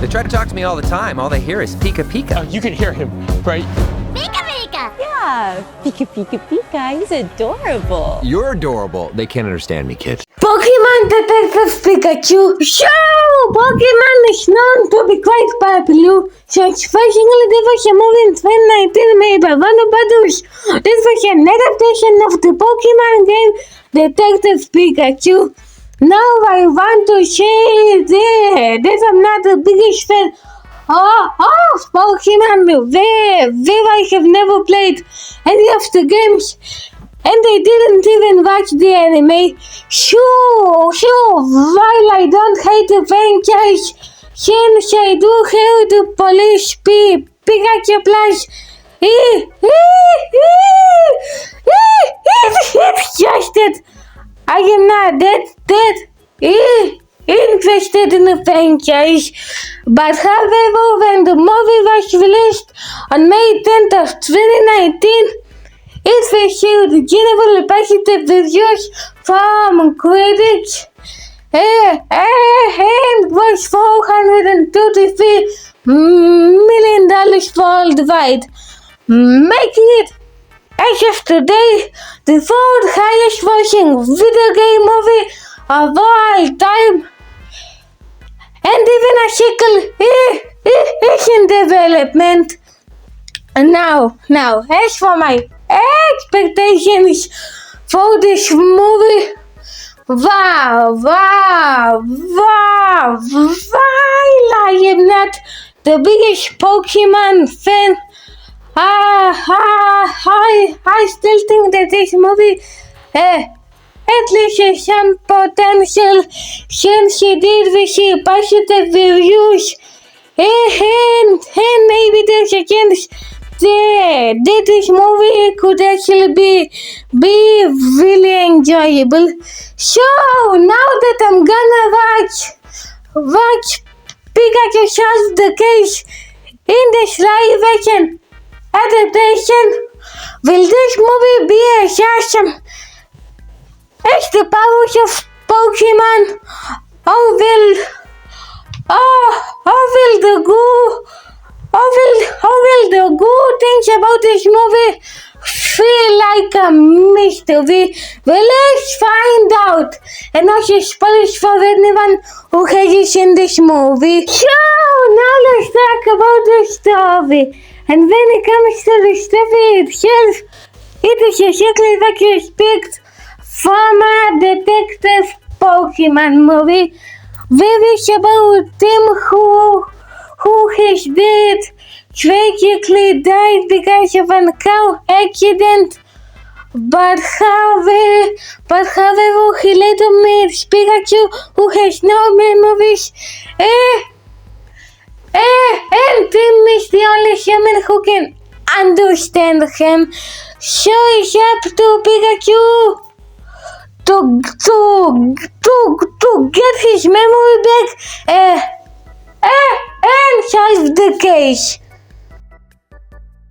They try to talk to me all the time. All they hear is Pika Pika. You can hear him, right? Pika Pika! Yeah, Pika Pika Pika, he's adorable. You're adorable. They can't understand me, kid. Pokemon Detective Pikachu. Show! Pokemon is known to be quite popular. Surprisingly, there was a movie in 2019 made by Warner Brothers. This was an adaptation of the Pokemon game Detective Pikachu. Now I want to say that I'm not the biggest fan of Pokemon, where I have never played any of the games. And I didn't even watch the anime. Sure, while I don't hate the franchise, since I do have the police Pikachu plush, it's just that I am not that interested in the franchise. But however, when the movie was released on May 10th of 2019, it received generally positive reviews from critics and was $433 million worldwide, making it, as of today, the fourth highest grossing video game movie of all time. And even a sequel is in development. Now, as for my expectations for this movie, while I am not the biggest Pokemon fan, I still think that this movie at least has some potential, since it did receive positive reviews, and maybe there's a chance that this movie could actually be really enjoyable. So now that I'm gonna watch Pikachu solve the case in this live action adaptation, will this movie be as awesome as the powers of Pokemon? Or will the good things about this movie feel like a mystery? Well, let's find out. And also spoilers for anyone who hasn't seen this movie. So now let's talk about the story. And when it comes to the story itself, it is exactly what you expect from a detective Pokemon movie. Where it's about Tim who his dad tragically died because of a car accident. But however, he later meets Pikachu, who has no memories. And Tim is the only human who can understand him. So it's up to Pikachu to get his memory back and solve the case.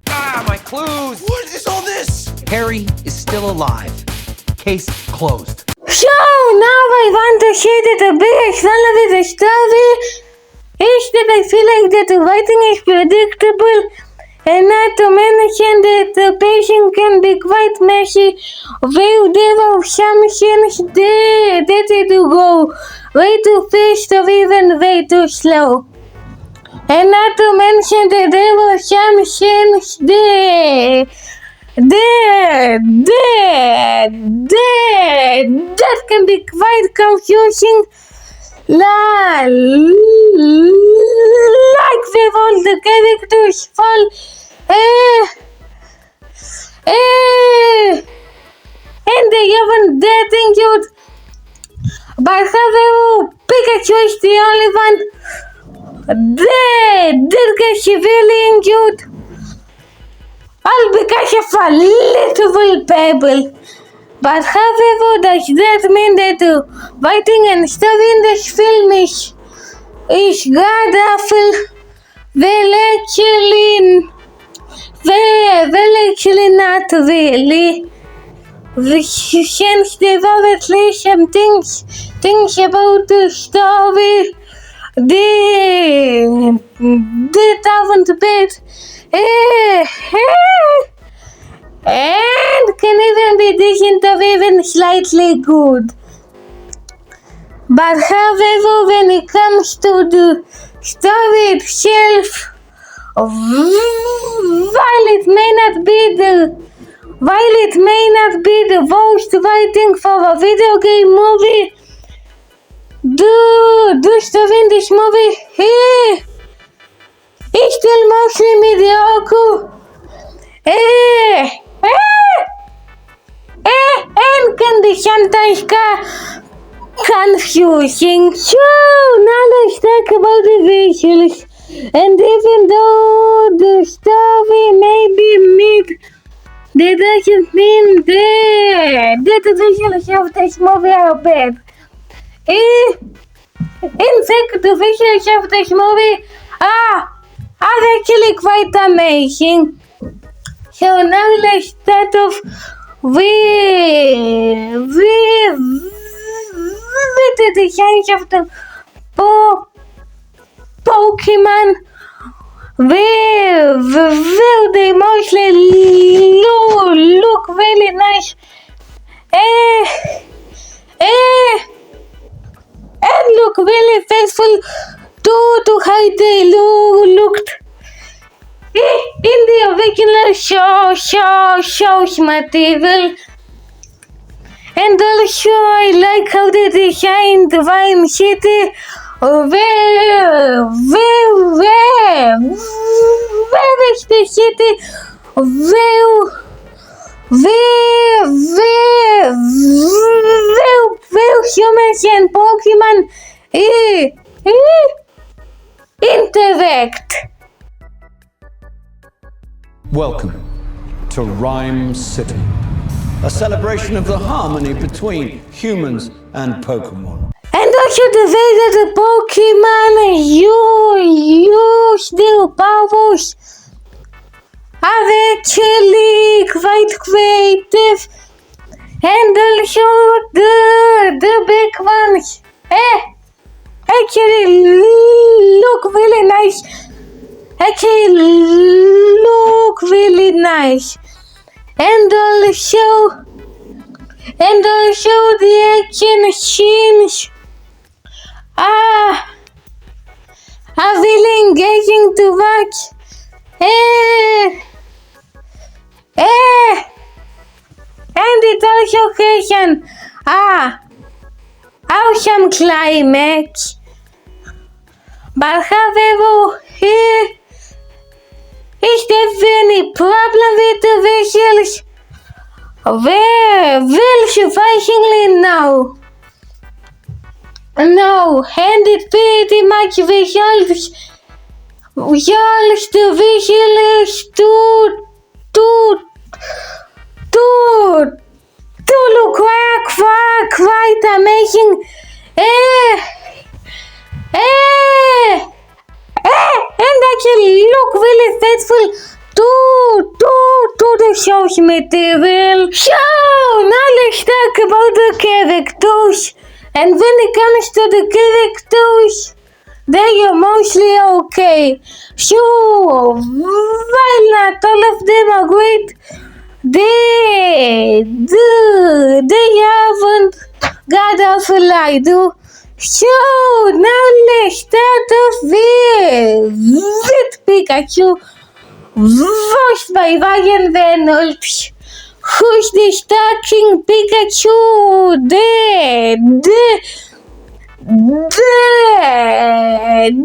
My clues! What is all this? Harry is still alive. Case closed. So now I want to say that the biggest problem with the story is that I feel like that the writing is predictable, and not to mention that the pacing can be quite messy, where there are some scenes that they do go way too fast or even way too slow. And not to mention that there were some scenes that can be quite confusing, like where all the characters fall and they haven't that injured. But however, Pikachu is the only one that gets severely injured, all because of a little pebble. But however, does that mean that the writing and story in this film is god awful? Well, actually not really. Since there are at least some things about the story the thousand bit, and can even be decent of even slightly good. But however, when it comes to the story itself, while it may not be the worst writing for a video game movie, the story in this movie is still mostly mediocre. And can be sometimes confusing. So now let's talk about the visuals. And even though the story may be mid, that doesn't mean that the visuals of this movie are bad. In fact, the visuals of this movie are actually quite amazing. So now let's start off with the designs of the Pokémon, where they mostly look really nice. And look really faithful to how they looked in the original show's material. And also I like how they designed Rhyme City, where is the city where humans and Pokemon interact. Welcome to Rhyme City, a celebration of the harmony between humans and Pokémon. And also the way that the Pokemon use their powers are actually quite creative. And also the big ones actually look really nice. And also the action scenes are really engaging to watch. And it also has an awesome climax. But however, is there any problem with the visuals? Well, surprisingly no. No, and it pretty much resolves the visuals to look quite amazing. And actually look really faithful to the show's material. So now let's talk about the characters. And when it comes to the characters, they are mostly okay. So while not all of them are great, they haven't got off a lie, do. So now let's start off with Pikachu, voiced by Ryan Reynolds, who's the starting Pikachu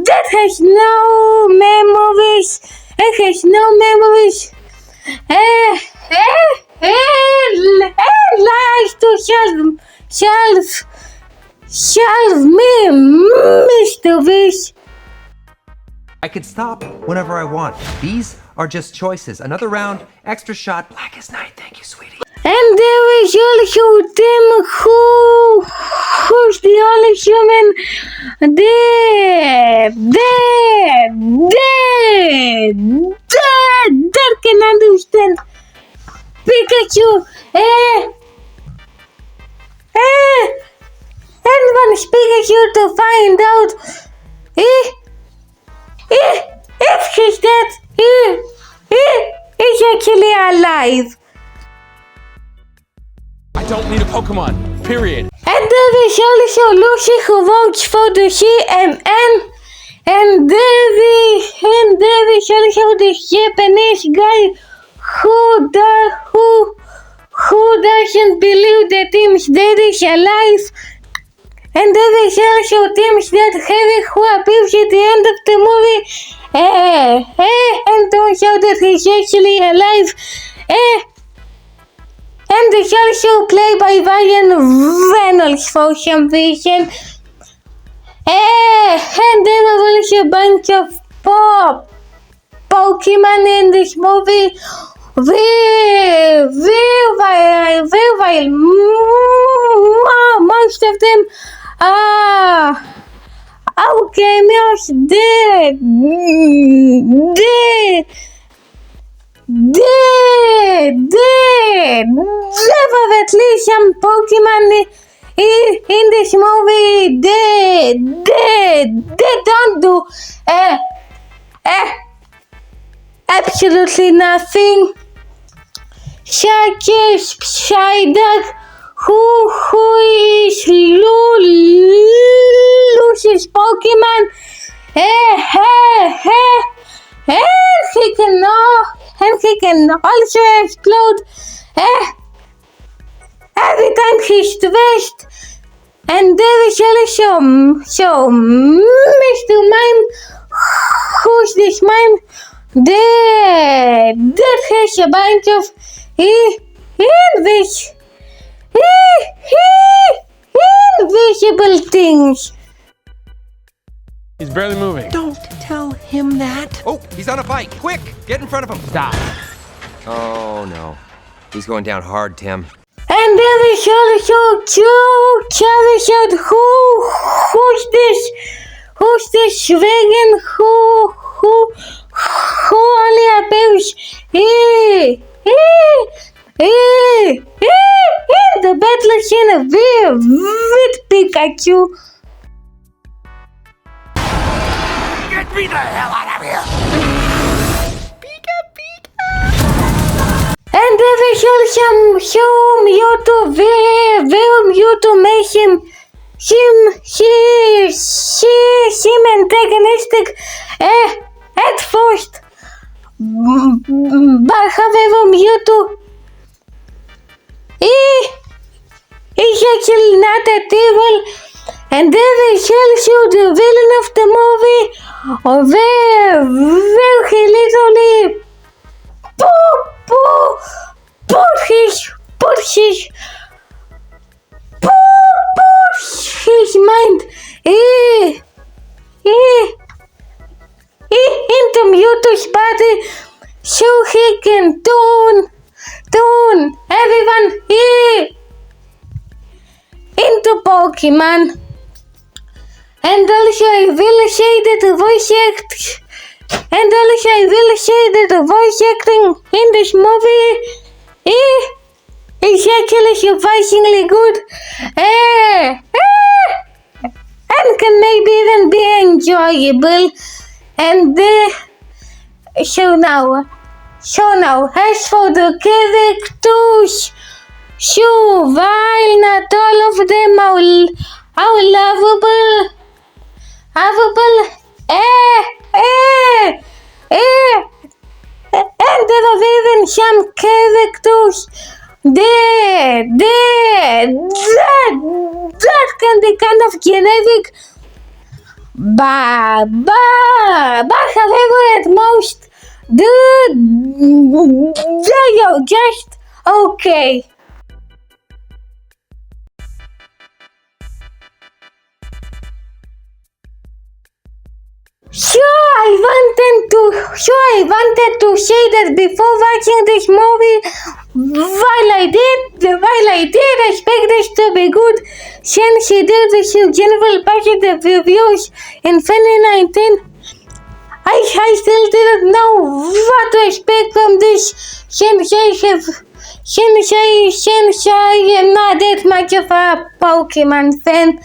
that has no memories. It has no memories. Lies to solve mysteries. I could stop whenever I want. These are just choices. Another round, extra shot, black as night. Thank you, sweetie. And there is also Tim, who's the only human that can understand Pikachu. And wants Pikachu to find out If he's dead, he's actually alive. I don't need a Pokemon. Period. And there is also Lucy who votes for the CNN. And there is also the Japanese guy who doesn't believe that Tim's dead is alive. And there is also Tim's dead Harry who appears at the end of the movie. And turns out that he's actually alive. And it's also played by Ryan Reynolds for some reason. And there are also a bunch of Pokemon in this movie. Very most of them are cameos. There were at least some Pokemon in this movie. They don't do absolutely nothing. Such as Psyduck, who is Lucy's Pokemon. And he can also explode every time he's stressed. And there is also Mr. Mime. Who's this mime? That has a bunch of invisible things. He's barely moving. Don't tell him that. Oh, he's on a bike. Quick, get in front of him. Stop. Oh, no. He's going down hard, Tim. And there is also Charizard. Who's this vegan who only appears in the battle scene with Pikachu. Get me the hell out of here! And there is also Mewtwo, where Mewtwo makes him antagonistic at first. But however, Mewtwo is actually not that evil. And there is also the villain of the movie, where he literally put his mind into Mewtwo's body so he can turn everyone into Pokemon. And also I will say that the voice acting in this movie is actually surprisingly good. And can maybe even be enjoyable. And so now, as for the characters, so while not all of them are lovable, and there are even some characters that can be kind of generic, but however at most they are just okay. So I wanted to say that before watching this movie, while I did expect this to be good, since it did receive general positive reviews in 2019, I still didn't know what to expect from this, since I am not that much of a Pokemon fan.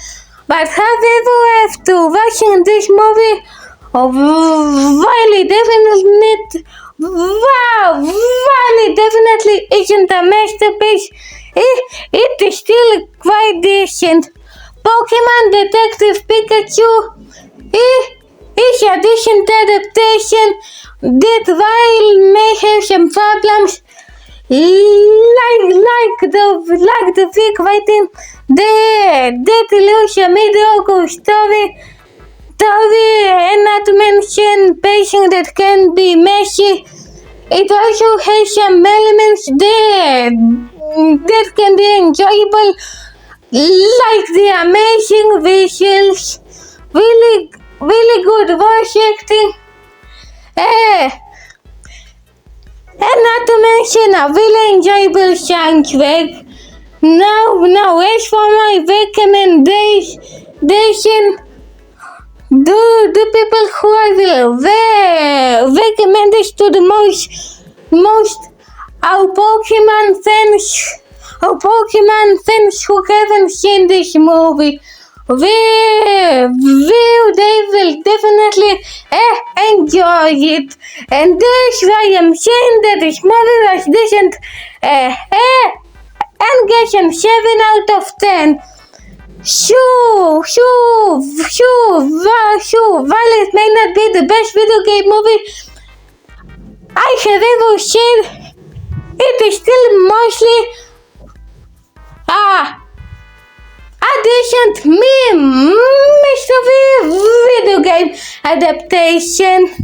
But however, after watching this movie, Wiley definitely isn't a masterpiece. It is still quite decent. Pokemon Detective Pikachu is a decent adaptation that while may have some problems, like the fake writing, that lose a mediocre story, and not to mention pacing that can be messy. It also has some elements that can be enjoyable, like the amazing visuals, really good voice acting, and not to mention a really enjoyable soundtrack. Now, as for my recommendation, the people who I will recommend this to the most are Pokemon fans who haven't seen this movie. They will definitely enjoy it, and that's why I'm saying that this movie was decent, and gets a 7 out of 10. Sure, while it may not be the best video game movie I have ever seen, it is still mostly a decent video game adaptation.